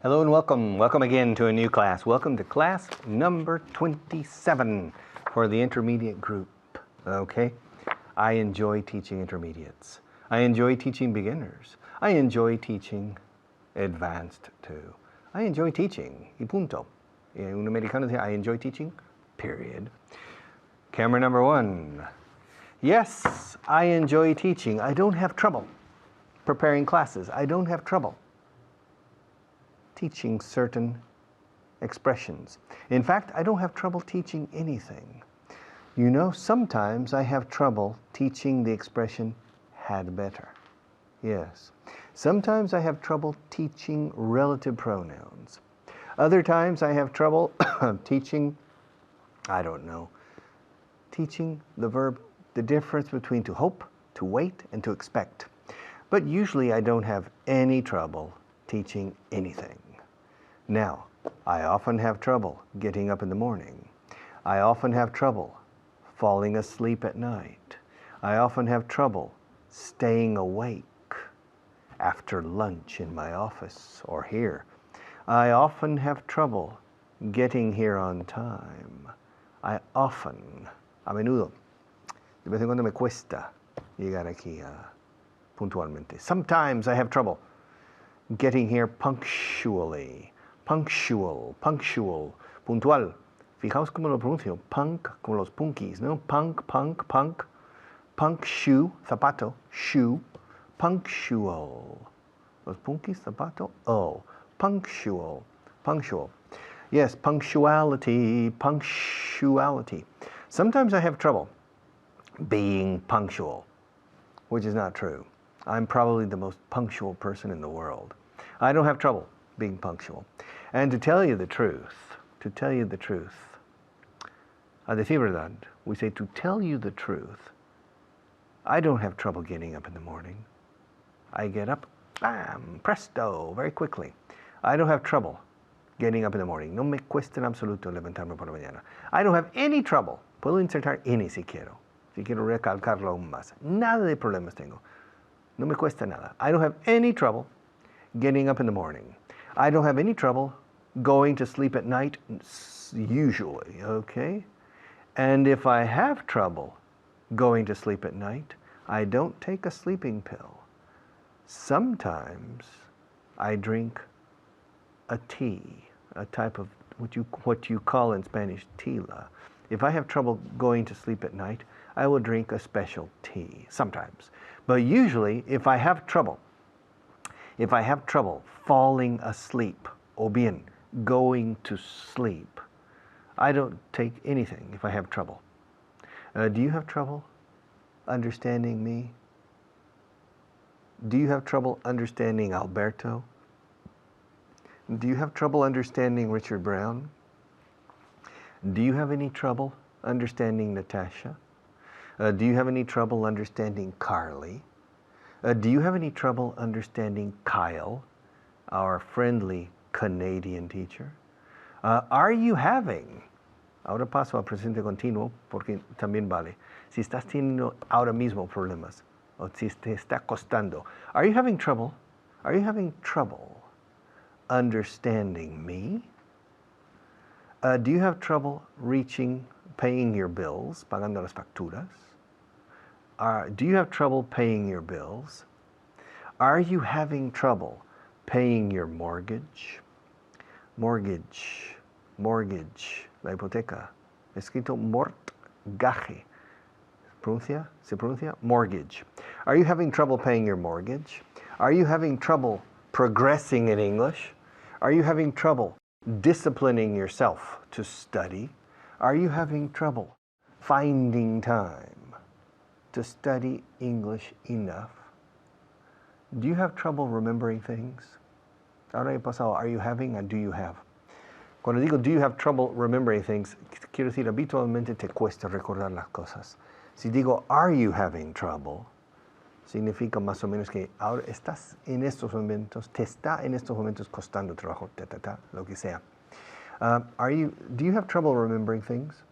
Hello and welcome. Welcome again to a new class. Welcome to class number 27 for the intermediate group. Okay? I enjoy teaching intermediates. I enjoy teaching beginners. I enjoy teaching advanced too. I enjoy teaching. Y punto. Un americano dice, I enjoy teaching, period. Camera number 1. Yes, I enjoy teaching. I don't have trouble preparing classes. I don't have trouble teaching certain expressions. In fact, I don't have trouble teaching anything. You know, sometimes I have trouble teaching the expression had better. Yes. Sometimes I have trouble teaching relative pronouns. Other times I have trouble teaching, teaching the verb, the difference between to hope, to wait, and to expect. But usually I don't have any trouble teaching anything. Now, I often have trouble getting up in the morning. I often have trouble falling asleep at night. I often have trouble staying awake after lunch in my office or here. I often have trouble getting here on time. A menudo, de vez en cuando me cuesta llegar aquí puntualmente. Sometimes I have trouble getting here punctually. Punctual, puntual. Fijaos cómo lo pronuncio. Punk, como los punkies, ¿no? Punk. Punk, shoe, zapato, shoe. Punctual. Los punkies, zapato, oh. Punctual. Yes, punctuality. Sometimes I have trouble being punctual, which is not true. I'm probably the most punctual person in the world. I don't have trouble being punctual. And to tell you the truth, a decir verdad, we say to tell you the truth, I don't have trouble getting up in the morning. I get up, bam, presto, very quickly. I don't have trouble getting up in the morning. No me cuesta en absoluto levantarme por la mañana. I don't have any trouble. Puedo insertar any si quiero recalcarlo aún más. Nada de problemas tengo. No me cuesta nada. I don't have any trouble getting up in the morning. I don't have any trouble going to sleep at night, usually, okay? And if I have trouble going to sleep at night, I don't take a sleeping pill. Sometimes I drink a tea, a type of what you call in Spanish tila. If I have trouble going to sleep at night, I will drink a special tea, sometimes. But usually, if I have trouble falling asleep, o bien, going to sleep, I don't take anything if I have trouble. Do you have trouble understanding me? Do you have trouble understanding Alberto? Do you have trouble understanding Richard Brown? Do you have any trouble understanding Natasha? Do you have any trouble understanding Carly? Do you have any trouble understanding Kyle, our friendly Canadian teacher? Are you having, ahora paso al presente continuo porque también vale, si estás teniendo ahora mismo problemas o si te está costando, are you having trouble understanding me? Do you have trouble paying your bills, pagando las facturas? Do you have trouble paying your bills? Are you having trouble paying your mortgage? Mortgage, la hipoteca. Escrito mortgage. ¿Se pronuncia? Mortgage. Are you having trouble paying your mortgage? Are you having trouble progressing in English? Are you having trouble disciplining yourself to study? Are you having trouble finding time to study English enough? Do you have trouble remembering things? Ahora he pasado, are you having and do you have? Cuando digo do you have trouble remembering things, quiero decir habitualmente te cuesta recordar las cosas. Si digo are you having trouble, significa más o menos que ahora estás en estos momentos, te está en estos momentos costando trabajo, lo que sea. Do you have trouble remembering things?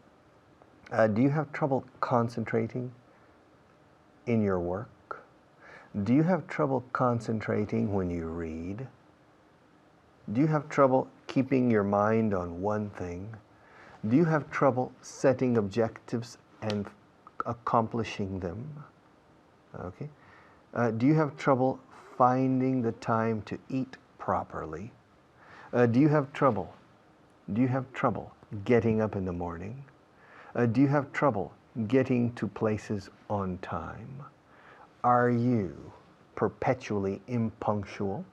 Do you have trouble concentrating in your work? Do you have trouble concentrating when you read? Do you have trouble keeping your mind on one thing? Do you have trouble setting objectives and accomplishing them? Okay. Do you have trouble finding the time to eat properly? Do you have trouble? Do you have trouble getting up in the morning? Do you have trouble getting to places on time? Are you perpetually impunctual?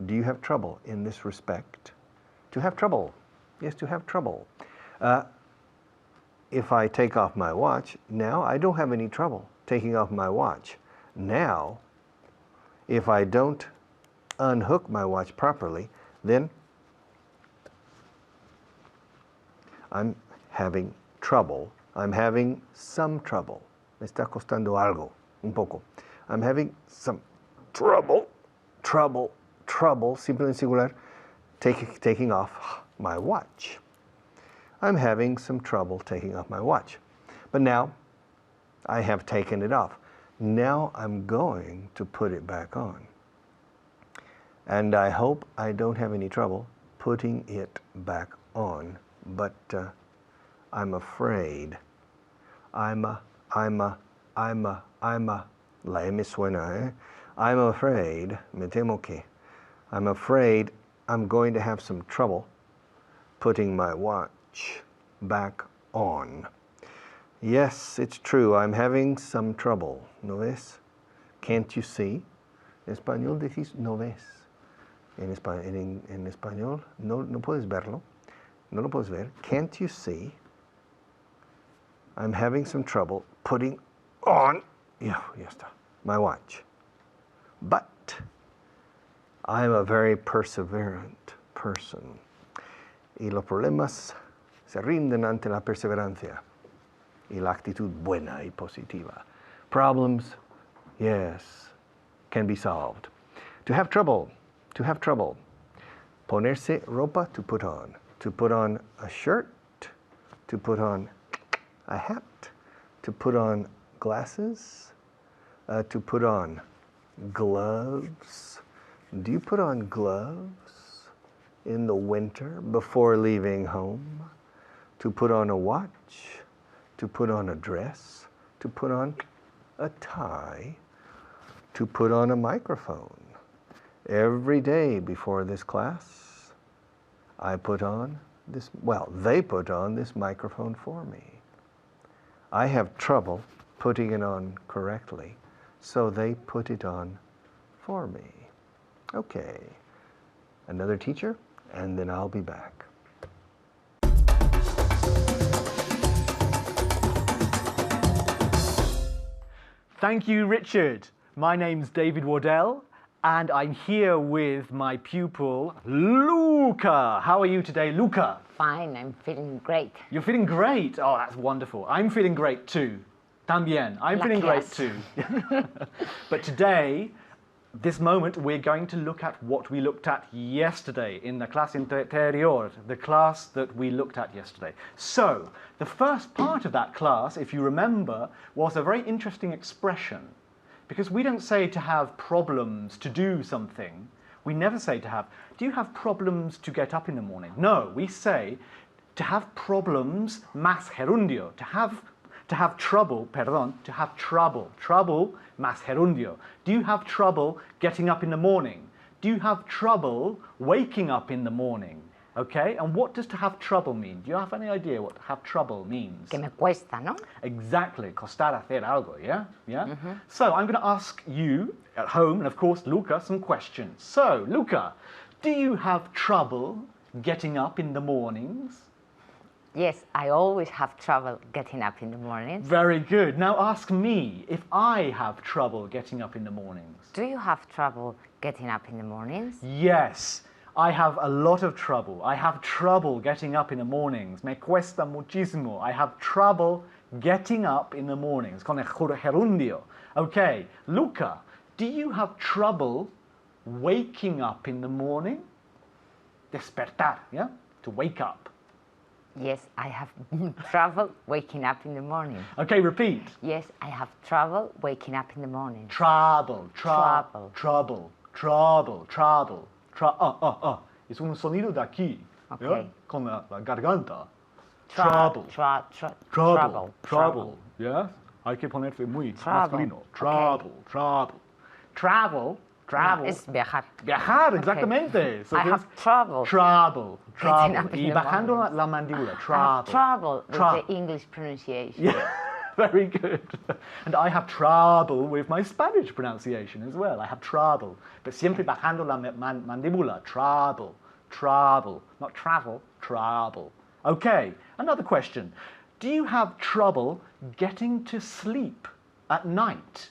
Do you have trouble in this respect? To have trouble. Yes, to have trouble. If I take off my watch, now I don't have any trouble taking off my watch. Now, if I don't unhook my watch properly, then I'm having trouble. I'm having some trouble. Me está costando algo, un poco. I'm having some trouble, simple and singular, taking off my watch. I'm having some trouble taking off my watch. But now, I have taken it off. Now I'm going to put it back on. And I hope I don't have any trouble putting it back on. But I'm afraid. La M suena, eh? I'm afraid, me temo que, I'm afraid I'm going to have some trouble putting my watch back on. Yes, it's true, I'm having some trouble. ¿No ves? Can't you see? En español decís no ves. En español no puedes verlo. No lo puedes ver. Can't you see? I'm having some trouble putting on, ya está, my watch. But I'm a very perseverant person. Y los problemas se rinden ante la perseverancia y la actitud buena y positiva. Problems, yes, can be solved. To have trouble. Ponerse ropa, to put on. To put on a shirt, to put on a hat, to put on glasses, to put on gloves. Do you put on gloves in the winter before leaving home? To put on a watch, to put on a dress, to put on a tie, to put on a microphone. Every day before this class, I put on this, they put on this microphone for me. I have trouble putting it on correctly, so they put it on for me. Okay, another teacher, and then I'll be back. Thank you, Richard. My name's David Wardell, and I'm here with my pupil, Luca. How are you today, Luca? Fine, I'm feeling great. You're feeling great? Oh, that's wonderful. I'm feeling great too. También. I'm feeling great too. But today, this moment, we're going to look at what we looked at yesterday in the clase anterior, the class that we looked at yesterday. So, the first part of that class, if you remember, was a very interesting expression. Because we don't say to have problems to do something. We never say to have, do you have problems to get up in the morning? No, we say to have problems, más gerundio, to have trouble, trouble, más gerundio. Do you have trouble getting up in the morning? Do you have trouble waking up in the morning? Okay, and what does to have trouble mean? Do you have any idea what to have trouble means? Que me cuesta, ¿no? Exactly, costar hacer algo, yeah? Yeah? Mm-hmm. So I'm going to ask you at home, and of course Luca, some questions. So, Luca, do you have trouble getting up in the mornings? Yes, I always have trouble getting up in the mornings. Very good. Now ask me if I have trouble getting up in the mornings. Do you have trouble getting up in the mornings? Yes. I have a lot of trouble. I have trouble getting up in the mornings. Me cuesta muchísimo. I have trouble getting up in the mornings. Con el gerundio. Okay, Luca, do you have trouble waking up in the morning? Despertar, yeah? To wake up. Yes, I have trouble waking up in the morning. Okay, repeat. Yes, I have trouble waking up in the morning. Trouble. Es un sonido de aquí. Okay. ¿Ya? Con la garganta. Trouble. Trouble. ¿Ya? Hay que ponerse muy Trouble. masculino. Trouble. Travel. No, es viajar. Viajar, exactamente. So I have trouble. Trouble. Getting Y up in the bajando mornings. la mandíbula. I have trouble with Trouble. the English pronunciation. Yeah, very good. And I have trouble with my Spanish pronunciation as well. I have trouble. But siempre bajando la mandíbula. Trouble. Not travel, trouble. Okay, another question. Do you have trouble getting to sleep at night?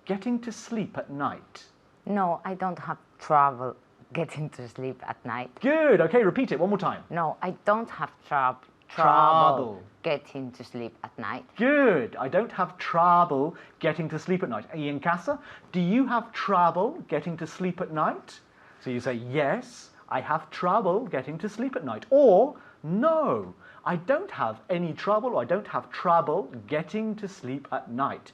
Getting to sleep at night. No, I don't have trouble getting to sleep at night. Good. Okay, repeat it one more time. No, I don't have trouble Trouble. getting to sleep at night. Good. I don't have trouble getting to sleep at night. Y en casa, do you have trouble getting to sleep at night? So you say, yes, I have trouble getting to sleep at night. Or, no, I don't have any trouble, or I don't have trouble getting to sleep at night.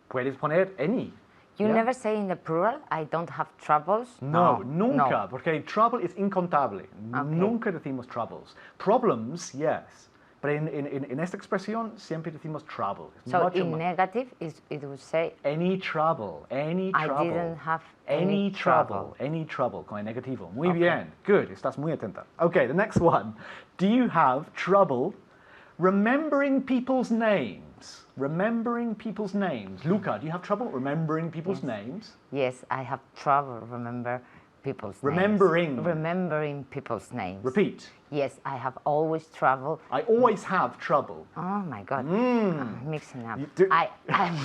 Puedes poner any. You Yeah? never say in the plural, I don't have troubles? No, nunca, No. porque trouble es incontable. Okay. Nunca decimos troubles. Problems, yes. Pero en esta expresión siempre decimos trouble. It's So much in more- negative, it would say, Any trouble, any I trouble. didn't have any trouble, con el negativo. Muy bien, good, estás muy atenta. Okay, the next one. Do you have trouble remembering people's names? Remembering people's names. Luca, do you have trouble remembering people's names? yes, I have trouble remembering people's Remembering. names. Remembering people's names. Repeat. Yes, I have always trouble. I always have trouble. Oh my God, I'm mixing up. You do- I'm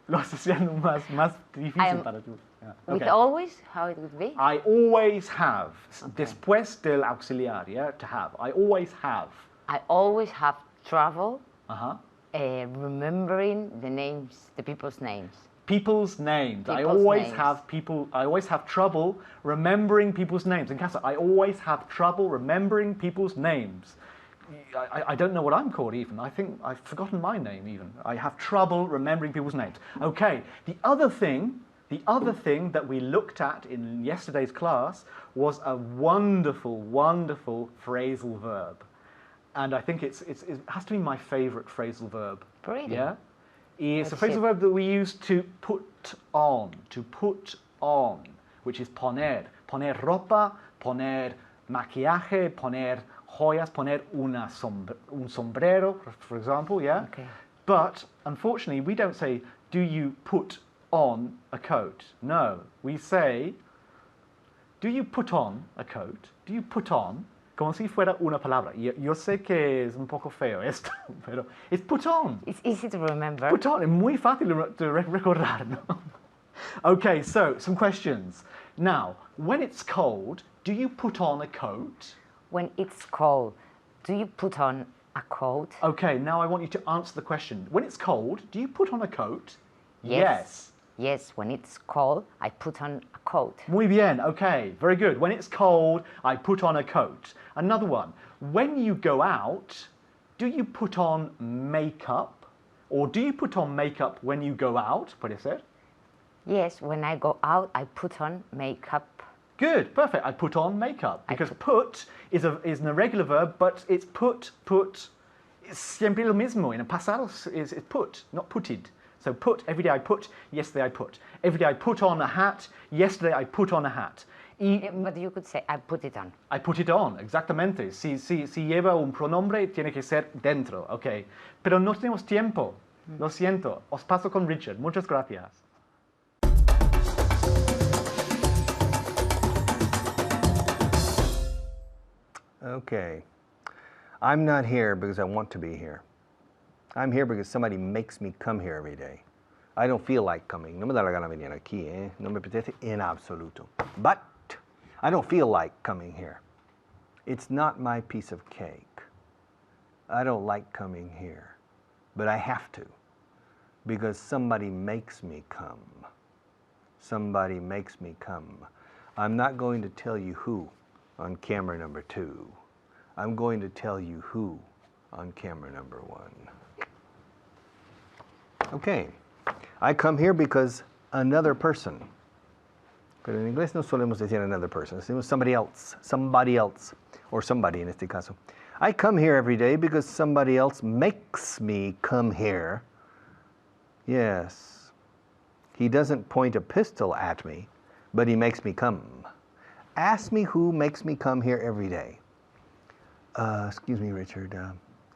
Lo estás haciendo más difícil am- para tú. Yeah, with okay. always, how it would be? I always have. Después del auxiliar, yeah, to have. I always have. I always have trouble Uh-huh. remembering the people's names. People's names. I People's always names. have people. I always have trouble remembering people's names. In casa, I always have trouble remembering people's names. I don't know what I'm called even. I think I've forgotten my name even. I have trouble remembering people's names. Okay. The other thing that we looked at in yesterday's class was a wonderful, wonderful phrasal verb, and I think it has to be my favorite phrasal verb. Really? Yeah. It's a What's phrasal it? verb that we use to put on, which is poner. Poner ropa, poner maquillaje, poner joyas, poner un sombrero, for example, yeah? Okay. But unfortunately, we don't say, do you put on a coat? No, we say, do you put on a coat? Do you put on? Como si fuera una palabra. Yo sé que es un poco feo esto, pero es put on. It's easy to remember. Put on, es muy fácil de recordar, ¿no? Okay, so some questions. Now, when it's cold, do you put on a coat? When it's cold, do you put on a coat? Okay, now I want you to answer the question. When it's cold, do you put on a coat? Yes. Yes, when it's cold, I put on a coat. Muy bien, okay, very good. When it's cold, I put on a coat. Another one. When you go out, do you put on makeup? Or do you put on makeup when you go out? Puede ser? Yes, when I go out, I put on makeup. Good, perfect. I put on makeup. Because put is an irregular verb, but it's put. It's siempre lo mismo. In a pasado is put, not putted. So put, every day I put, yesterday I put. Every day I put on a hat, yesterday I put on a hat. Y But you could say, I put it on. I put it on, exactamente. Si lleva un pronombre, tiene que ser dentro, ok. Pero no tenemos tiempo. Lo siento. Os paso con Richard. Muchas gracias. Okay. I'm not here because I want to be here. I'm here because somebody makes me come here every day. I don't feel like coming. No me da la gana venir aquí, eh? No me apetece en absoluto. But I don't feel like coming here. It's not my piece of cake. I don't like coming here. But I have to because somebody makes me come. Somebody makes me come. I'm not going to tell you who on camera number 2. I'm going to tell you who on camera number 1. Okay, I come here because another person Pero en inglés no solemos decir another person, decimos somebody else, or somebody en este caso. I come here every day because somebody else makes me come here. Yes. He doesn't point a pistol at me, but he makes me come. Ask me who makes me come here every day. Excuse me, Richard.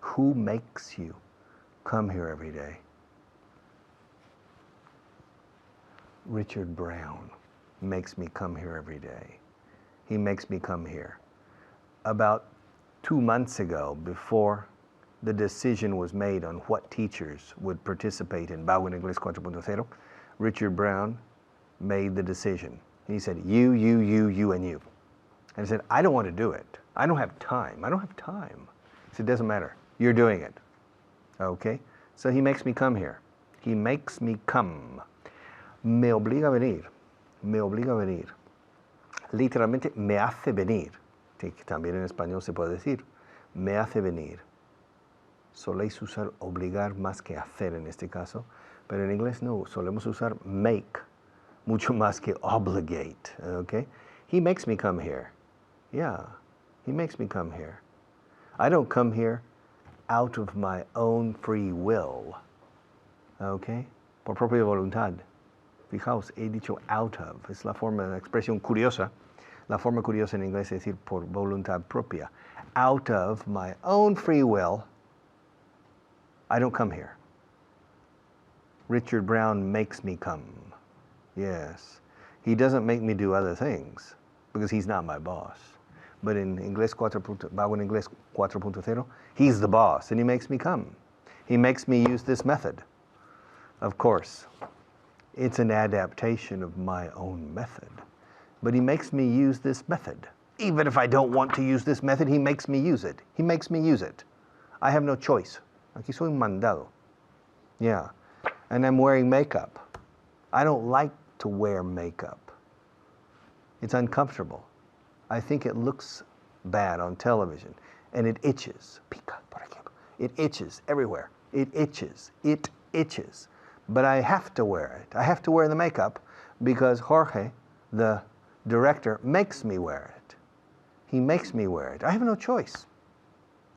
Who makes you come here every day? Richard Brown makes me come here every day. He makes me come here. About 2 months ago, before the decision was made on what teachers would participate in Bago en Inglés 4.0, Richard Brown made the decision. He said, you, and you. And I said, I don't want to do it. I don't have time. He said, it doesn't matter. You're doing it. Okay? So he makes me come here. He makes me come. Me obliga a venir. Me obliga a venir. Literalmente, me hace venir. Que también en español se puede decir. Me hace venir. Soléis usar obligar más que hacer en este caso, pero en inglés no. Solemos usar make mucho más que obligate. Okay? He makes me come here. Yeah, he makes me come here. I don't come here out of my own free will. Okay? Por propia voluntad. Fijaos, he dicho out of. Es la forma, la expresión curiosa. La forma curiosa en inglés es decir por voluntad propia. Out of my own free will, I don't come here. Richard Brown makes me come. Yes. He doesn't make me do other things because he's not my boss. But in Inglés 4.0, he's the boss and he makes me come. He makes me use this method. Of course, it's an adaptation of my own method. But he makes me use this method. Even if I don't want to use this method, he makes me use it. He makes me use it. I have no choice. Aquí soy un mandado. Yeah. And I'm wearing makeup. I don't like to wear makeup. It's uncomfortable. I think it looks bad on television. And it itches. Pica, por ejemplo. It itches everywhere. It itches. It itches. But I have to wear it. I have to wear the makeup because Jorge, the director, makes me wear it. He makes me wear it. I have no choice.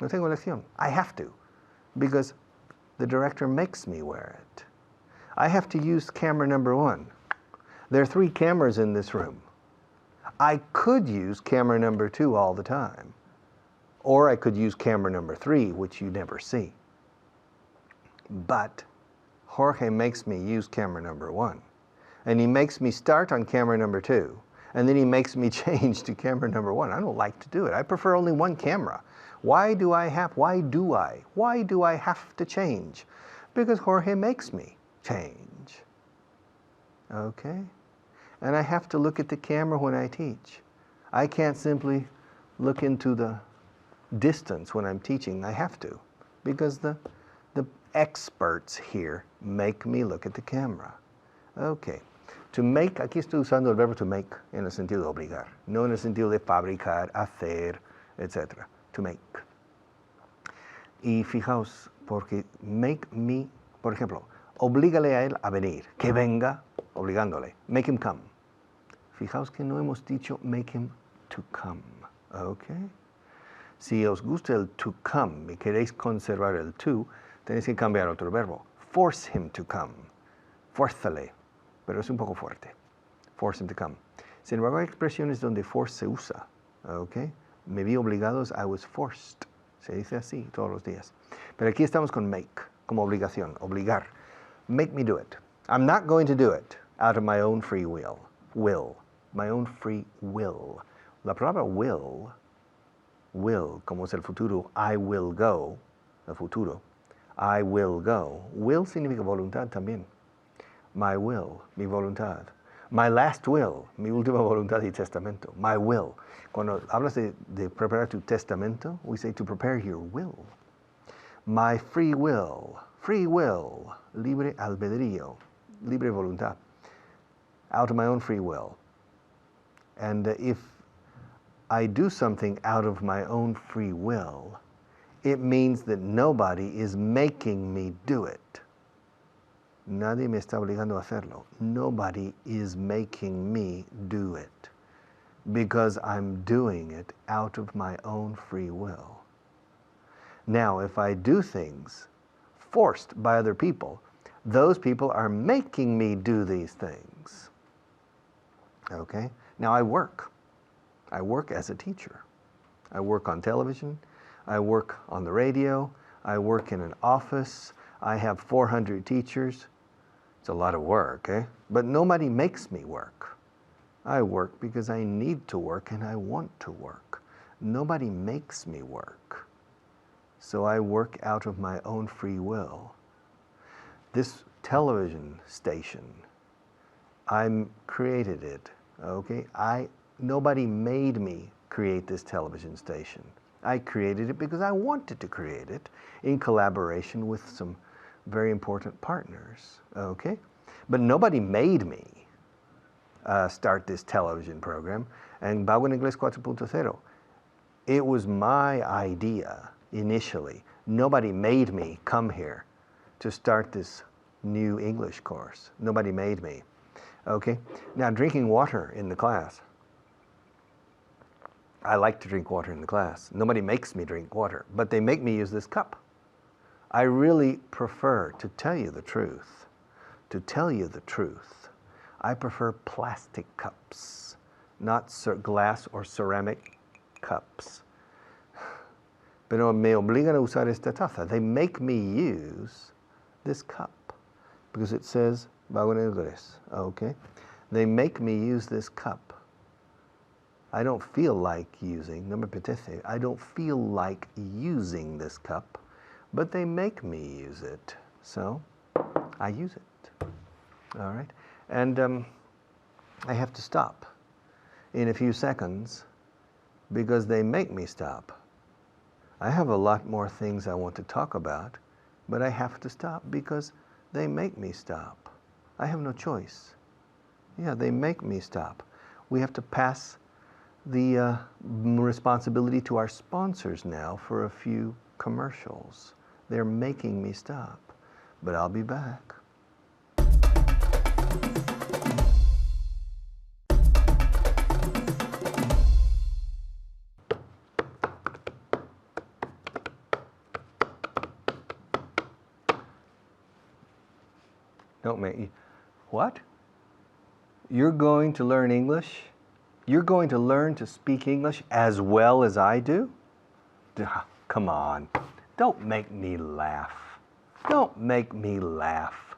No tengo elección. I have to because the director makes me wear it. I have to use camera number 1. There are 3 cameras in this room. I could use camera number 2 all the time. Or I could use camera number 3, which you never see. But Jorge makes me use camera number 1. And he makes me start on camera number 2. And then he makes me change to camera number 1. I don't like to do it. I prefer only one camera. Why do I have to change? Because Jorge makes me change. Okay? And I have to look at the camera when I teach. I can't simply look into the distance when I'm teaching. I have to. Because the experts here make me look at the camera. Okay. To make, aquí estoy usando el verbo to make en el sentido de obligar, no en el sentido de fabricar, hacer, etc. To make. Y fijaos, porque make me, por ejemplo, oblígale a él a venir, que venga, obligándole. Make him come. Fijaos que no hemos dicho make him to come. Okay? Si os gusta el to come y queréis conservar el to, tenéis que cambiar otro verbo. Force him to come. Fuérzale. Pero es un poco fuerte. Force him to come. Sin embargo, hay expresiones donde force se usa. Okay? Me vi obligados, I was forced. Se dice así todos los días. Pero aquí estamos con make, como obligación, obligar. Make me do it. I'm not going to do it out of my own free will. My own free will. La palabra will, como es el futuro, I will go, el futuro, I will go. Will significa voluntad también. My will, mi voluntad. My last will, mi última voluntad y testamento. My will. Cuando hablas de preparar tu testamento, we say to prepare your will. My free will, libre albedrío, libre voluntad. Out of my own free will. And if I do something out of my own free will, it means that nobody is making me do it. Nadie me está obligando a hacerlo. Nobody is making me do it because I'm doing it out of my own free will. Now, if I do things forced by other people, those people are making me do these things. Okay? Now I work. I work as a teacher. I work on television. I work on the radio. I work in an office. I have 400 teachers. It's a lot of work, eh? But nobody makes me work. I work because I need to work and I want to work. Nobody makes me work. So I work out of my own free will. This television station, I created it, okay? Nobody made me create this television station. I created it because I wanted to create it in collaboration with some very important partners, okay? But nobody made me start this television program. And Bago en Inglés 4.0, it was my idea initially. Nobody made me come here to start this new English course. Nobody made me, okay? Now, drinking water in the class. I like to drink water in the class. Nobody makes me drink water, but they make me use this cup. I really prefer, to tell you the truth, I prefer plastic cups, not glass or ceramic cups. Pero me obligan a usar esta taza. They make me use this cup because it says Bago en Inglés, okay? They make me use this cup. I don't feel like using, no me apetece, I don't feel like using this cup, but they make me use it. So I use it, all right? And I have to stop in a few seconds because they make me stop. I have a lot more things I want to talk about, but I have to stop because they make me stop. I have no choice. Yeah, they make me stop. We have to pass the responsibility to our sponsors now for a few commercials. They're making me stop, but I'll be back. Don't make you. What? You're going to learn English? You're going to learn to speak English as well as I do? Come on. Don't make me laugh. Don't make me laugh.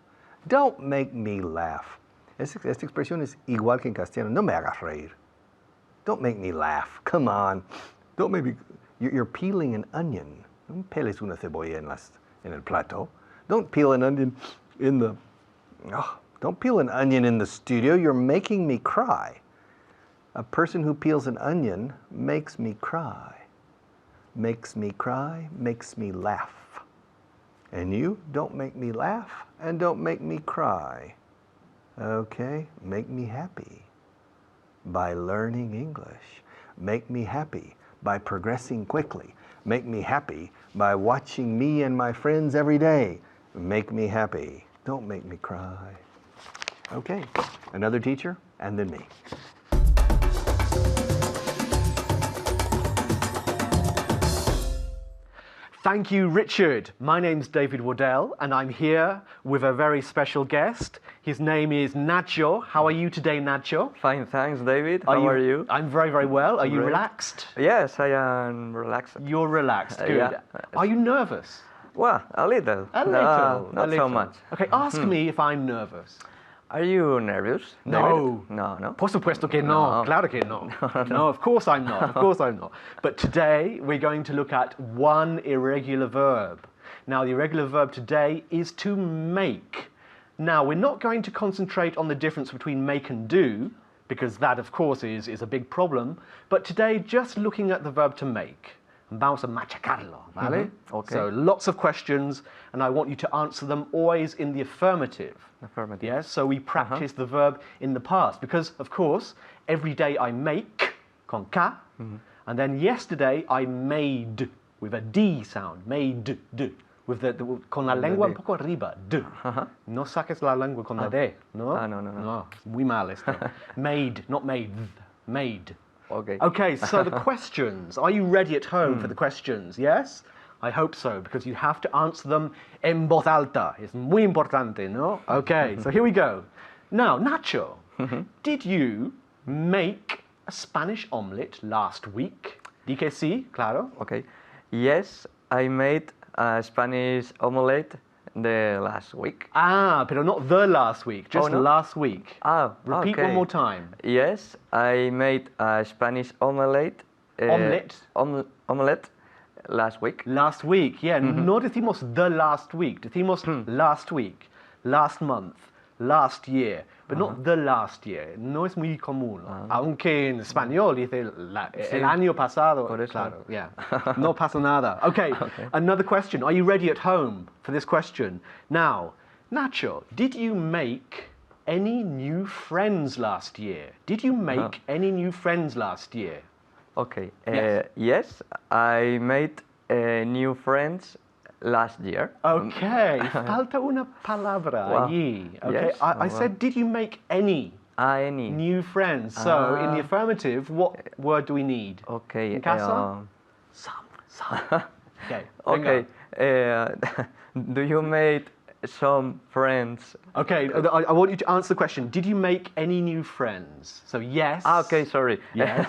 Don't make me laugh. Esta expresión es igual que en castellano. No me hagas reír. Don't make me laugh. Come on. Don't make me. You're peeling an onion. No peles una cebolla en el plato. Don't peel an onion in the. Oh, don't peel an onion in the studio. You're making me cry. A person who peels an onion makes me cry. Makes me cry, makes me laugh. And you don't make me laugh and don't make me cry. Okay? Make me happy by learning English. Make me happy by progressing quickly. Make me happy by watching me and my friends every day. Make me happy. Don't make me cry. Okay, another teacher and then me. Thank you, Richard. My name's David Waddell, and I'm here with a very special guest. His name is Nacho. How are you today, Nacho? Fine, thanks, David. How are you? I'm very, very well. Are you Great. relaxed? Yes, I am relaxed. You're relaxed. Good. Yeah. Are you nervous? Well, a little. A little. Not so much. Okay, ask me if I'm nervous. Are you nervous, No. David? No. Por supuesto que no. No. Claro que no. No, of course I'm not. Of course I'm not. But today we're going to look at one irregular verb. Now, the irregular verb today is to make. Now, we're not going to concentrate on the difference between make and do, because that, of course, is a big problem. But today, just looking at the verb to make. Vamos a machacarlo, ¿vale? Okay. So lots of questions, and I want you to answer them always in the affirmative. Affirmative. Yes, so we practice the verb in the past because, of course, every day I make, con ka, and then yesterday I made, with a D sound, made, d. with con la lengua un poco arriba, d. No saques la lengua con la d, ¿no? No. No, muy mal esto. Made, not made, made. Okay. Okay, so the questions. Are you ready at home for the questions? Yes? I hope so, because you have to answer them en voz alta. It's muy importante, no? Okay, so here we go. Now, Nacho, did you make a Spanish omelette last week? Di que sí, claro. Okay. Yes, I made a Spanish omelette the last week. Ah, pero not the last week, just no? last week. Ah, Repeat okay. one more time. Yes, I made a Spanish omelette. Omelette? Omelette last week. Last week, yeah. No decimos the last week. Decimos last week, last month, last year, but not the last year. No es muy común. Aunque en español dice el año pasado. Por eso. Claro, yeah. No pasa nada. Okay, another question. Are you ready at home for this question? Now, Nacho, did you make any new friends last year? Did you make any new friends last year? Okay. Yes. Yes, I made new friends last year. Okay, falta una palabra Wow. allí. Okay, Yes. I said, did you make any Any. new friends? So, in the affirmative, what word do we need? Okay. En casa? Some. Okay. Okay. venga. Do you make some friends? Okay, I want you to answer the question. Did you make any new friends? So, yes. Okay, sorry. Yes.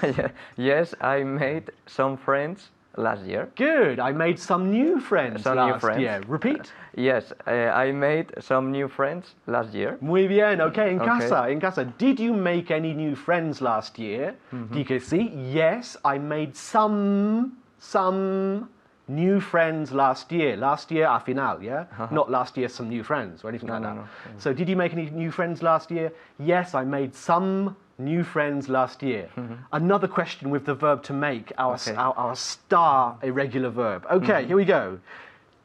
Yes, I made some friends last year. Good. I made some new friends Some new last friends. year. Repeat. Yes, I made some new friends last year. Muy bien. Okay, en Okay. casa. Did you make any new friends last year? Di que sí. Yes, I made some new friends last year. Last year, al final, yeah? Not last year, some new friends or anything like that. No. So, did you make any new friends last year? Yes, I made some new friends last year. Another question with the verb to make, our star irregular verb. Okay, here we go.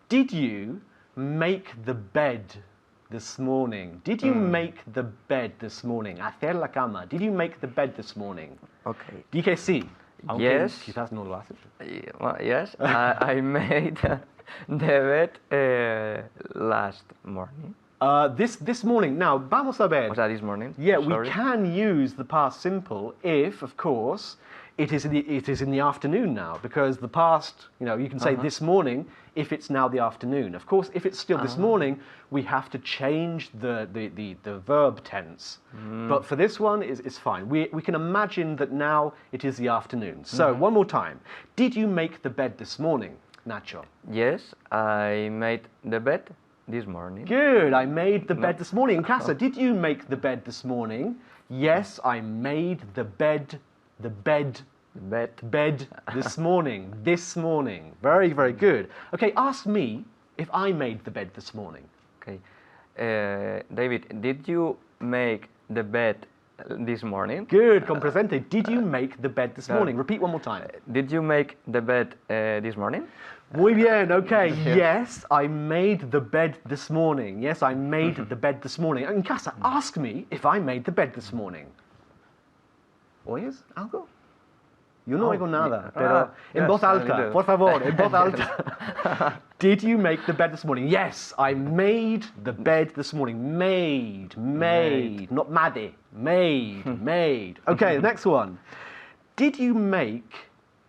Did you make the bed this morning? Did you make the bed this morning? Hacer la cama. Did you make the bed this morning? Okay. Di que sí. Aunque Yes. quizás no lo haces. Yes, I made the bed last morning. This morning. Now, vamos a ver. Was that this morning? Yeah, Sorry. we can use the past simple if, of course, it is in the afternoon now, because the past, you can say this morning if it's now the afternoon. Of course, if it's still this morning, we have to change the verb tense. But for this one, it's fine. We can imagine that now it is the afternoon. So, one more time. Did you make the bed this morning, Nacho? Yes, I made the bed this morning. Good. I made the bed this morning. Casa, did you make the bed this morning? Yes, I made the bed this morning. This morning. Very, very good. Okay, ask me if I made the bed this morning. Okay. David, did you make the bed this morning? Good, con presente. Did you make the bed this morning? Repeat one more time. Did you make the bed this morning? Muy bien, okay. Yes, I made the bed this morning. Yes, I made the bed this morning. En casa, ask me if I made the bed this morning. ¿Oyes algo? Yo no oigo nada, pero en voz alta, por favor, en voz alta. Did you make the bed this morning? Yes, I made the bed this morning. Made, not made. Made. Okay, the next one. Did you make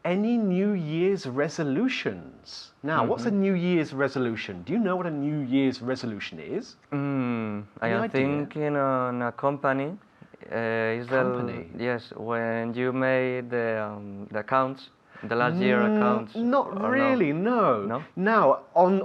any New Year's resolutions? Now, what's a New Year's resolution? Do you know what a New Year's resolution is? I Any am idea? thinking on a company. Is Company? Yes, when you made the accounts, the last year accounts. Not or really, no. No? Now, on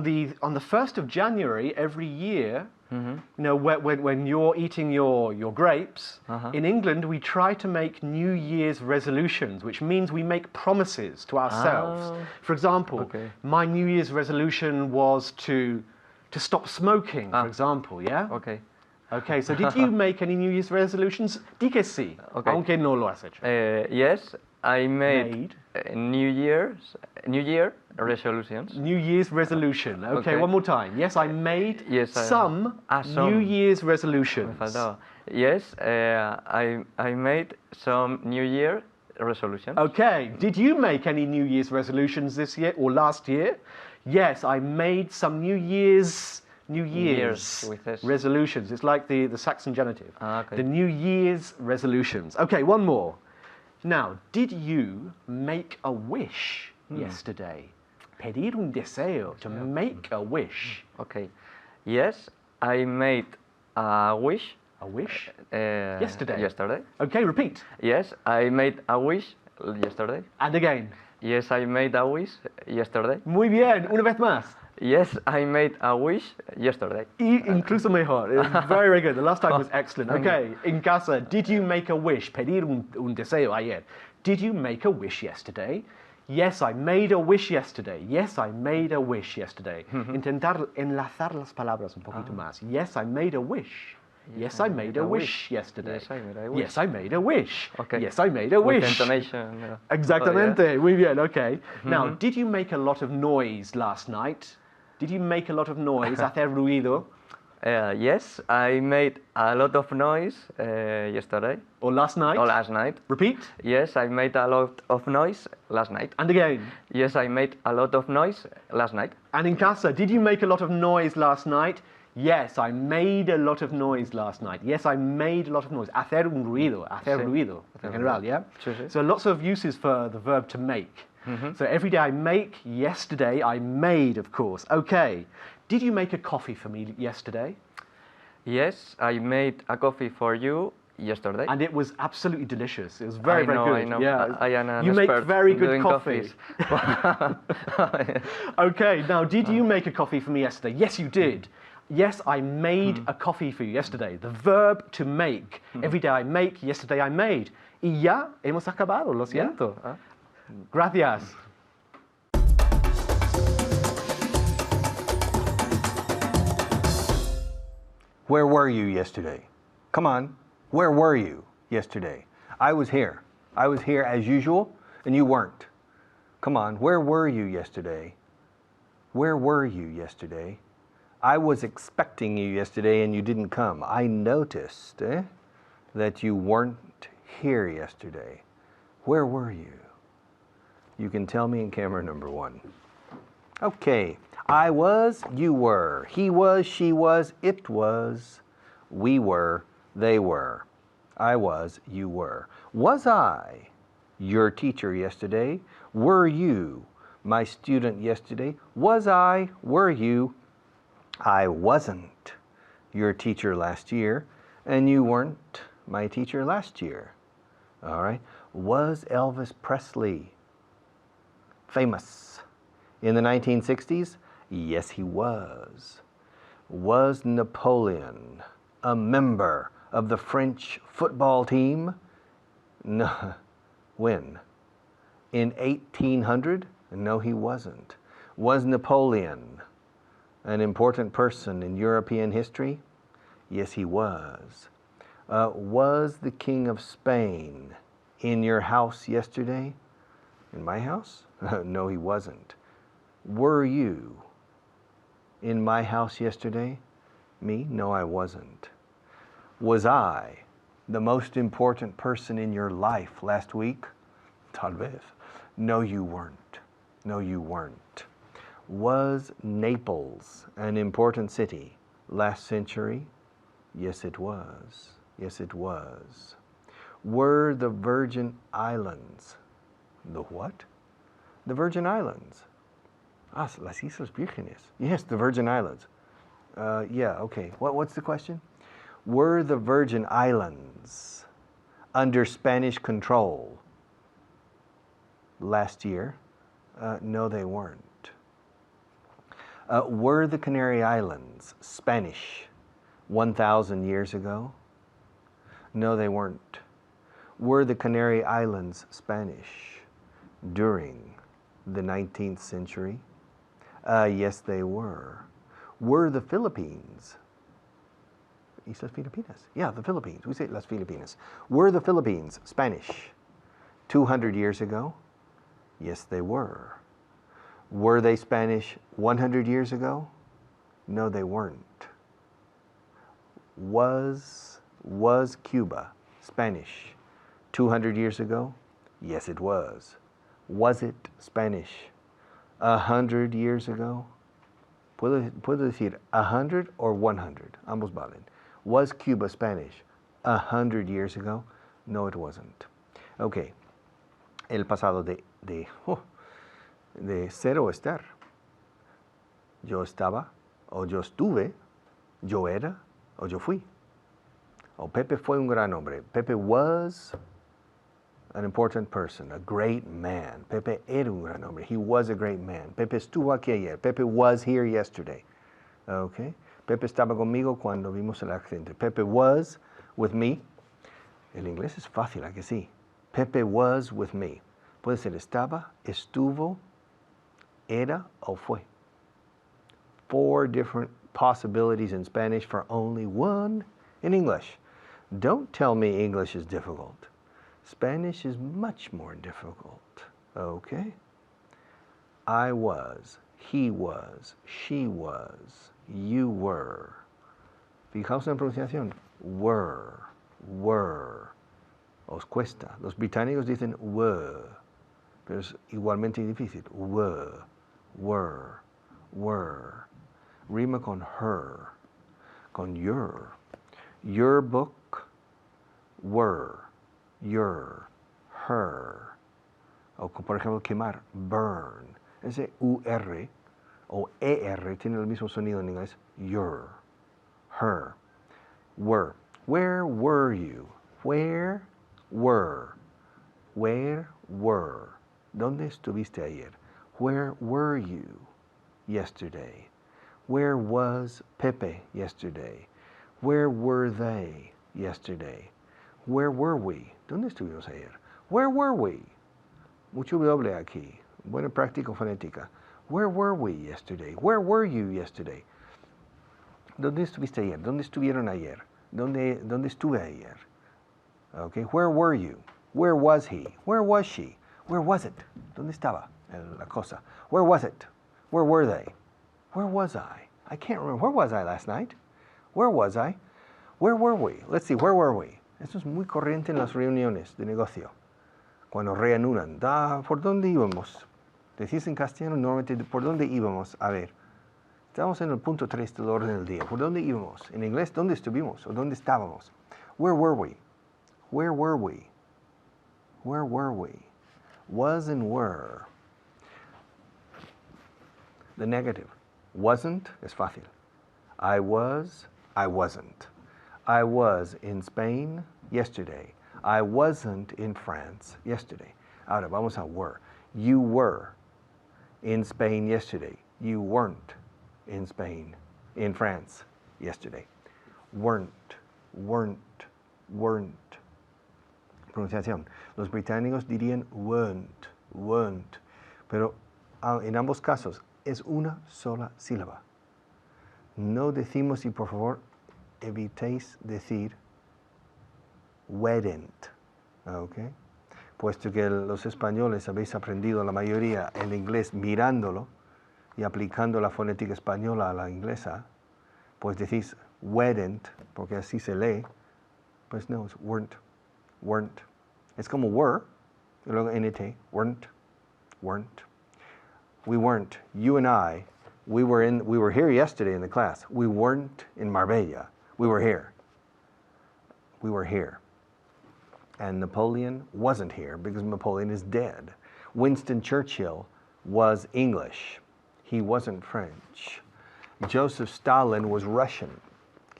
the 1st of January every year, when you're eating your grapes, in England we try to make New Year's resolutions, which means we make promises to ourselves. For example, my New Year's resolution was to stop smoking, for example, yeah? Okay. Okay, so did you make any New Year's resolutions? Di que sí, aunque no lo has hecho. Yes, I made New Year resolutions. New Year's resolution. Okay, one more time. Yes, I made some New Year's resolutions. Yes, I made some New Year resolutions. Okay, did you make any New Year's resolutions this year or last year? Yes, I made some New Year's with S. resolutions. It's like the Saxon genitive. Okay. The New Year's resolutions. Okay, one more. Now, did you make a wish yesterday? Pedir un deseo, to make a wish. Okay. Yes, I made a wish. A wish? Yesterday. Okay, repeat. Yes, I made a wish yesterday. And again. Yes, I made a wish yesterday. Muy bien, una vez más. Yes, I made a wish yesterday. Incluso mejor. It was very, very good. The last time was excellent. Okay, in casa, did you make a wish? Pedir un deseo ayer. Did you make a wish yesterday? Yes, I made a wish yesterday. Yes, I made a wish yesterday. Intentar enlazar las palabras un poquito más. Yes, I made a wish. Yes, I made a wish yesterday. Yes, I made a wish. Yes, I made a wish. Okay. Yes, I made a With wish. intonation. Exactamente. Muy bien, okay. Now, did you make a lot of noise last night? Did you make a lot of noise? Hacer ruido? Yes, I made a lot of noise yesterday. Or last night? Or last night. Repeat. Yes, I made a lot of noise last night. And again. Yes, I made a lot of noise last night. And in casa, did you make a lot of noise last night? Yes, I made a lot of noise last night. Yes, I made a lot of noise. Hacer un ruido. Hacer ruido. En general, yeah? So lots of uses for the verb to make. So every day I make, yesterday I made, of course. Okay. Did you make a coffee for me yesterday? Yes, I made a coffee for you yesterday. And it was absolutely delicious. It was very, very good. I know. Yeah. I am an you make expert very in good doing coffee. Okay, now did you make a coffee for me yesterday? Yes, you did. Yes, I made a coffee for you yesterday. The verb to make. Every day I make, yesterday I made. Y ya hemos acabado, lo siento. Gracias. Where were you yesterday? Come on, where were you yesterday? I was here. I was here as usual, and you weren't. Come on, where were you yesterday? Where were you yesterday? I was expecting you yesterday and you didn't come. I noticed that you weren't here yesterday. Where were you? You can tell me in camera number 1. Okay. I was, you were. He was, she was, it was. We were, they were. I was, you were. Was I your teacher yesterday? Were you my student yesterday? Was I, were you? I wasn't your teacher last year, and you weren't my teacher last year. All right. Was Elvis Presley famous in the 1960s? Yes, he was. Was Napoleon a member of the French football team? No. When? In 1800? No, he wasn't. Was Napoleon an important person in European history? Yes, he was. Was the King of Spain in your house yesterday? In my house? No, he wasn't. Were you in my house yesterday? Me? No, I wasn't. Was I the most important person in your life last week? Tal vez. No, you weren't. No, you weren't. Was Naples an important city last century? Yes, it was. Yes, it was. Were the Virgin Islands the what? The Virgin Islands. Las Islas Vírgenes. Yes, the Virgin Islands. Yeah, okay. What's the question? Were the Virgin Islands under Spanish control last year? No, they weren't. Were the Canary Islands Spanish 1,000 years ago? No, they weren't. Were the Canary Islands Spanish during the 19th century? Yes, they were. Were the Philippines? Islas Filipinas. Yeah, the Philippines. We say Las Filipinas. Were the Philippines Spanish 200 years ago? Yes, they were. Were they Spanish 100 years ago? No, they weren't. Was Cuba Spanish 200 years ago? Yes, it was. Was it Spanish 100 years ago? Puedo decir 100 or 100. Ambos valen. Was Cuba Spanish 100 years ago? No, it wasn't. Okay. El pasado de ser o estar. Yo estaba, o yo estuve, yo era, o yo fui. O Pepe fue un gran hombre. Pepe was an important person, a great man. Pepe era un gran hombre. He was a great man. Pepe estuvo aquí ayer. Pepe was here yesterday. Okay? Pepe estaba conmigo cuando vimos el accidente. Pepe was with me. El inglés es fácil, ¿a que sí? Pepe was with me. Puede ser estaba, estuvo, era o fue. 4 different possibilities in Spanish for only 1 in English. Don't tell me English is difficult. Spanish is much more difficult. Okay? I was, he was, she was, you were. Fijaos en la pronunciación. Were. Os cuesta. Los británicos dicen were, pero es igualmente difícil. Were. Rima con her, con your. Your book, were, your, her. O por ejemplo, quemar, burn. Ese UR o ER tiene el mismo sonido en inglés. Your, her, were. Where were you? Where were? ¿Dónde estuviste ayer? Where were you yesterday? Where was Pepe yesterday? Where were they yesterday? Where were we? ¿Dónde estuvimos ayer? Where were we? Mucho doble aquí. Buena práctica fonética. Where were we yesterday? Where were you yesterday? ¿Dónde estuviste ayer? ¿Dónde estuvieron ayer? ¿Dónde estuve ayer? Okay, where were you? Where was he? Where was she? Where was it? ¿Dónde estaba la cosa? Where was it? Where were they? Where was I? I can't remember. Where was I last night? Where was I? Where were we? Let's see, where were we? Esto es muy corriente en las reuniones de negocio. Cuando reanudan, ¿por dónde íbamos? Decís en castellano normalmente, ¿por dónde íbamos? A ver, estamos en el punto 3 del orden del día. ¿Por dónde íbamos? En inglés, ¿dónde estuvimos? ¿O dónde estábamos? Where were we? Where were we? Where were we? Was and were. The negative. Wasn't es fácil. I was, I wasn't. I was in Spain yesterday. I wasn't in France yesterday. Ahora vamos a were. You were in Spain yesterday. You weren't in France yesterday. Weren't. Pronunciación. Los británicos dirían weren't. Pero en ambos casos es una sola sílaba. No decimos, y por favor, evitéis decir weren't. ¿Okay? Puesto que los españoles habéis aprendido la mayoría el inglés mirándolo y aplicando la fonética española a la inglesa, pues decís weren't, porque así se lee, pues no, es weren't. Es como were, y luego NT, weren't. We weren't. You and I, we were here yesterday in the class. We weren't in Marbella. We were here. And Napoleon wasn't here because Napoleon is dead. Winston Churchill was English. He wasn't French. Joseph Stalin was Russian.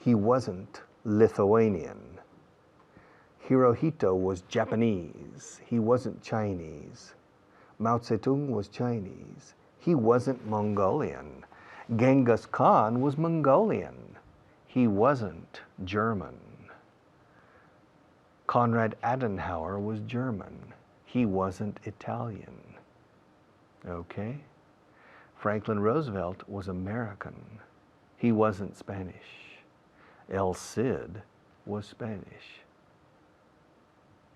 He wasn't Lithuanian. Hirohito was Japanese. He wasn't Chinese. Mao Zedong was Chinese. He wasn't Mongolian. Genghis Khan was Mongolian. He wasn't German. Konrad Adenauer was German. He wasn't Italian. Okay? Franklin Roosevelt was American. He wasn't Spanish. El Cid was Spanish.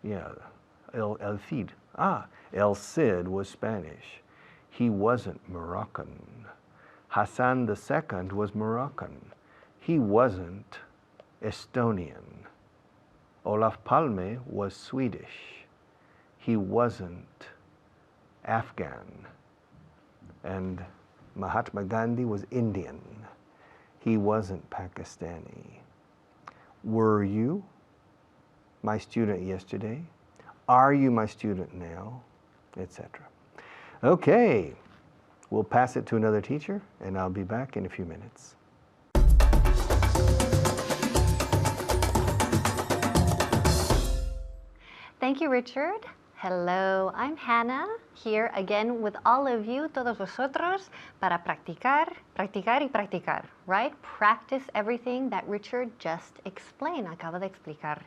Yeah, El Cid. El Cid was Spanish. He wasn't Moroccan. Hassan II was Moroccan. He wasn't Estonian. Olaf Palme was Swedish. he wasn't Afghan. And Mahatma Gandhi was Indian. He wasn't Pakistani. Were you my student yesterday? Are you my student now? Etc. Okay, we'll pass it to another teacher, and I'll be back in a few minutes. Thank you, Richard. Hello, I'm Hannah, here again with all of you, todos vosotros, para practicar, practicar y practicar, right? Practice everything that Richard just explained, acaba de explicar.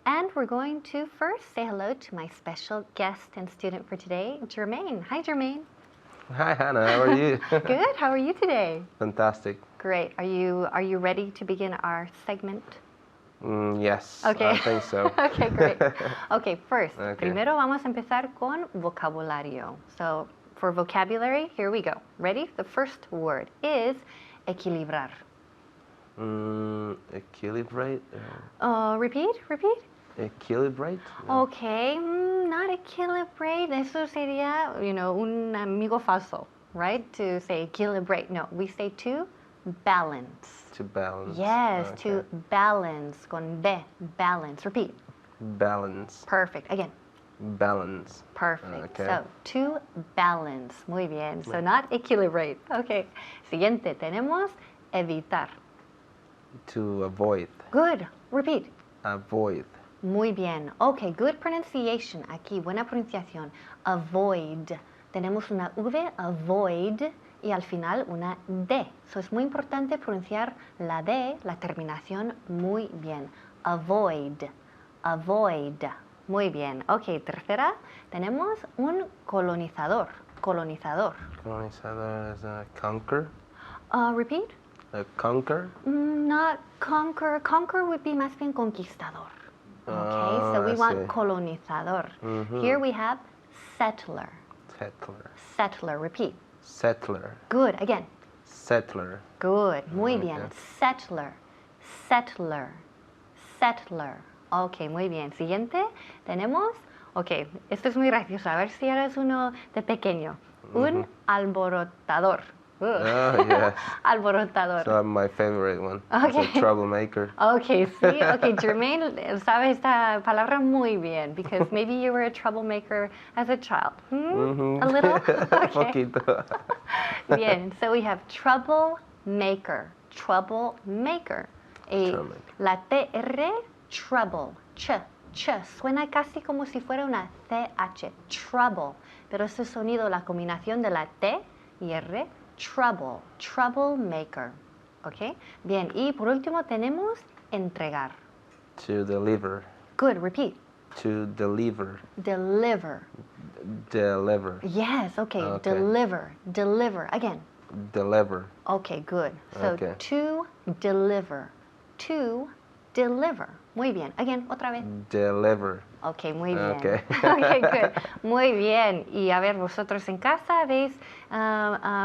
And we're going to first say hello to my special guest and student for today, Jermaine. Hi, Jermaine. Hi, Hannah. How are you? Good. How are you today? Fantastic. Great. Are you ready to begin our segment? Yes, Okay. I think so. Okay, great. Okay, first, Okay. primero vamos a empezar con vocabulario. So, for vocabulary, here we go. Ready? The first word is equilibrar. Equilibrate? Repeat. Equilibrate? No. Okay, not equilibrate. Eso sería, un amigo falso, right? To say equilibrate. No, we say to balance. To balance. Yes, Okay. to balance, con B, balance. Repeat. Balance. Perfect. Again. Balance. Perfect. Okay. So, to balance. Muy bien. So, not equilibrate. Okay. Siguiente, tenemos evitar. To avoid. Good. Repeat. Avoid. Muy bien. Okay, good pronunciation. Aquí, buena pronunciación. Avoid. Tenemos una V, avoid, y al final una D. So, es muy importante pronunciar la D, la terminación, muy bien. Avoid. Avoid. Muy bien. Ok, tercera, tenemos un colonizador. Colonizador. Colonizador is a conquer. Repeat. A conquer. Not conquer. Conquer would be más bien conquistador. Okay, so we I want see. colonizador. Mhm. Here we have settler. Settler. Settler. Repeat. Settler. Good. Again. Settler. Good. Muy bien. Okay. Settler. Settler. Settler. Ok, muy bien. Siguiente, tenemos, ok, esto es muy gracioso, a ver si eres uno de pequeño. Un alborotador. Ugh. Oh, yes. Alborotador. So my favorite one. It's Okay. a troublemaker. Ok, sí, ok, Jermaine sabe esta palabra muy bien, because maybe you were a troublemaker as a child. A little? Okay. Poquito. Bien, so we have troublemaker. Troublemaker. Troublemaker. La TR, trouble. Ch. Suena casi como si fuera una CH. Trouble. Pero ese sonido, la combinación de la T y R, trouble. Troublemaker. ¿Ok? Bien, y por último tenemos entregar. To deliver. Good, repeat. To deliver. Deliver. Deliver. Yes, okay. Okay. Deliver. Deliver. Again. Deliver. Okay, good. So Okay. to deliver. To deliver. Muy bien. Again, otra vez. Deliver. Okay, muy bien. Okay. Okay, good. Muy bien. Y a ver, vosotros en casa habéis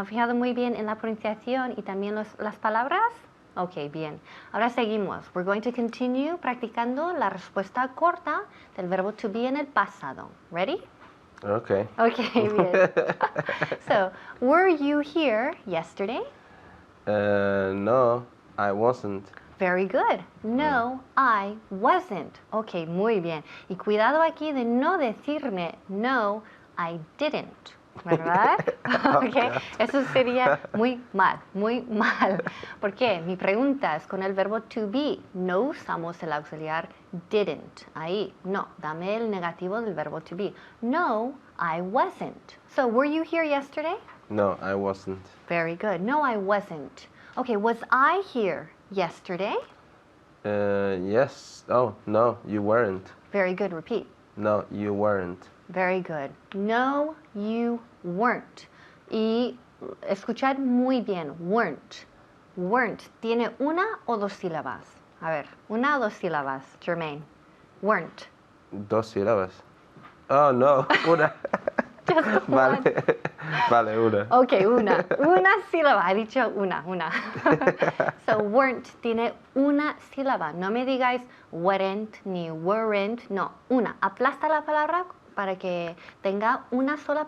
fijado muy bien en la pronunciación y también las palabras. Ok, bien. Ahora seguimos. We're going to continue practicando la respuesta corta del verbo to be en el pasado. Ready? Okay. Okay, bien. So, were you here yesterday? No, I wasn't. Very good. No, I wasn't. Ok, muy bien. Y cuidado aquí de no decirme no, I didn't. ¿Verdad? Ok, eso sería muy mal, muy mal. ¿Por qué? Mi pregunta es con el verbo to be. No usamos el auxiliar didn't. Ahí, no. Dame el negativo del verbo to be. No, I wasn't. So, were you here yesterday? No, I wasn't. Very good. No, I wasn't. Okay, was I here yesterday? Yes. Oh, no, you weren't. Very good. Repeat. No, you weren't. Very good. No, you weren't. Y escuchad muy bien. Weren't. Weren't. ¿Tiene una o dos sílabas? A ver, una o dos sílabas, Jermaine. Weren't. Dos sílabas. Oh, no, una. Just Vale. one. Vale, una. Ok, una. Una sílaba. Ha dicho una. So, weren't tiene una sílaba. No me digáis weren't ni weren't. No, una. Aplasta la palabra para que tenga una sola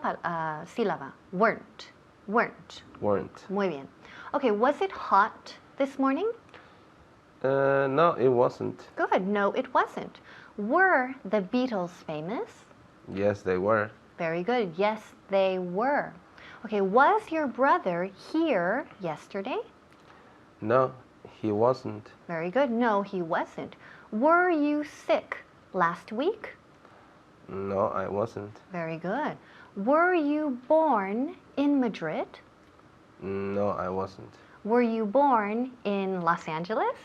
sílaba. Weren't. Weren't. Weren't. Muy bien. Okay, was it hot this morning? No, it wasn't. Good. No, it wasn't. Were the Beatles famous? Yes, they were. Very good. Yes, they were. Okay, was your brother here yesterday? No, he wasn't. Very good. No, he wasn't. Were you sick last week? No, I wasn't. Very good. Were you born in Madrid? No, I wasn't. Were you born in Los Angeles?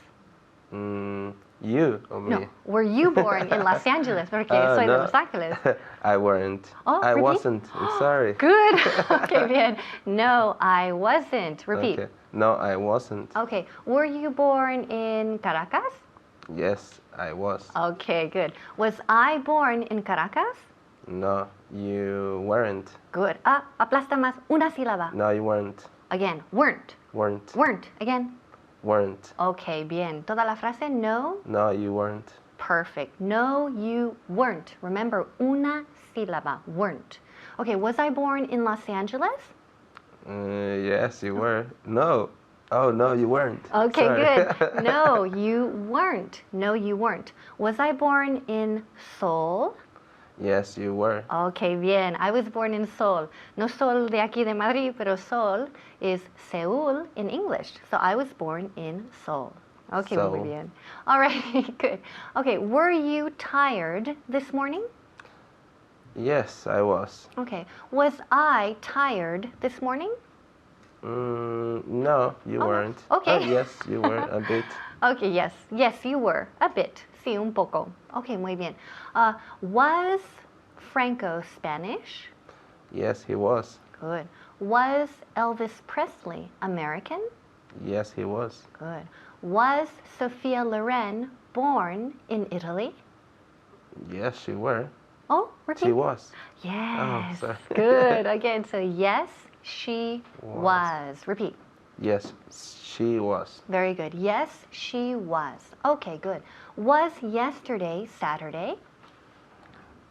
You or me? No. Were you born in Los Angeles? Porque soy de no. Los Ángeles. I weren't. Oh, I repeat. wasn't. I'm sorry. Good. Okay, bien. No, I wasn't. Repeat. Okay. No, I wasn't. Okay. Were you born in Caracas? Yes, I was. Okay, good. Was I born in Caracas? No, you weren't. Good. Aplasta más una sílaba. No, you weren't. Again, weren't. Weren't. Weren't. Again. Weren't. Okay, bien. Toda la frase, no. No, you weren't. Perfect. No, you weren't. Remember, una sílaba. Weren't. Okay, was I born in Los Angeles? Yes, you were. No. Oh, no, you weren't. Okay, Sorry. good. No, you weren't. No, you weren't. Was I born in Seoul? Yes, you were. Okay, bien. I was born in Seoul. No Seoul de aquí de Madrid, pero Seoul is Seoul in English. So I was born in Seoul. Okay, muy Seoul. bien. All right, good. Okay, were you tired this morning? Yes, I was. Okay. Was I tired this morning? No, you no. weren't. Okay. Oh, yes, you were a bit. Okay, yes. Yes, you were. A bit. Sí, un poco. Okay, muy bien. Was Franco Spanish? Yes, he was. Good. Was Elvis Presley American? Yes, he was. Good. Was Sophia Loren born in Italy? Yes, she were. Oh, repeat. She was. Yes. sorry. Good. Again, so yes, she was. Repeat. Yes, she was. Very good. Yes, she was. Okay, good. Was yesterday Saturday?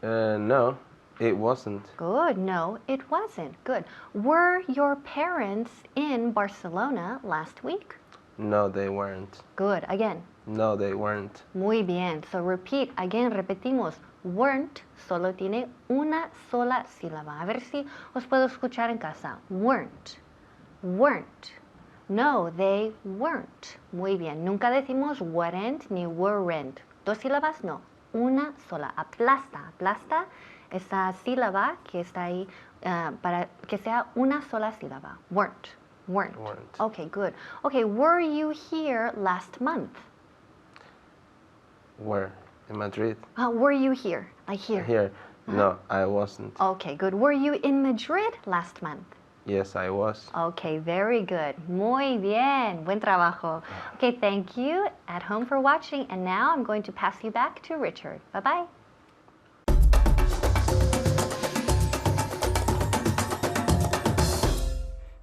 No, it wasn't. Good. No, it wasn't. Good. Were your parents in Barcelona last week? No, they weren't. Good. Again. No, they weren't. Muy bien. So repeat. Again, repetimos. Weren't solo tiene una sola sílaba. A ver si os puedo escuchar en casa. Weren't. Weren't. No, they weren't. Muy bien. Nunca decimos weren't ni weren't. Dos sílabas, no. Una sola. Aplasta. Aplasta esa sílaba que está ahí para que sea una sola sílaba. Weren't. Weren't. Weren't. Okay, good. Okay, were you here last month? Where? In Madrid? Were you here? Like here. Here? No, I wasn't. Okay, good. Were you in Madrid last month? Yes, I was. Okay, very good. Muy bien. Buen trabajo. Okay, thank you at home for watching. And now I'm going to pass you back to Richard. Bye-bye.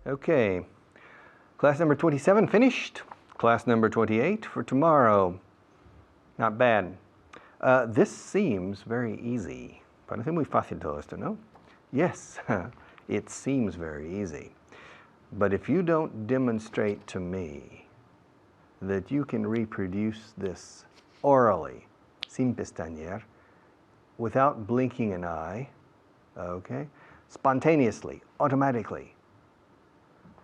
Okay, class number 27 finished. Class number 28 for tomorrow. Not bad. This seems very easy. Parece muy fácil todo esto, ¿no? Yes, it seems very easy. But if you don't demonstrate to me that you can reproduce this orally, sin pestañear, without blinking an eye, okay, spontaneously, automatically,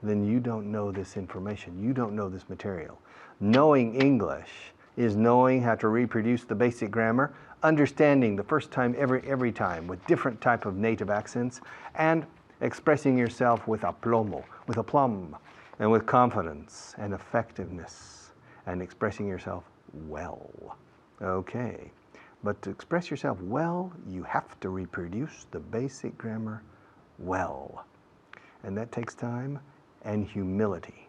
then you don't know this information. You don't know this material. Knowing English is knowing how to reproduce the basic grammar, understanding the first time every time with different type of native accents, and expressing yourself with aplomo, with aplomb, and with confidence and effectiveness, and expressing yourself well. Okay, but to express yourself well, you have to reproduce the basic grammar well. And that takes time and humility.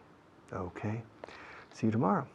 Okay, see you tomorrow.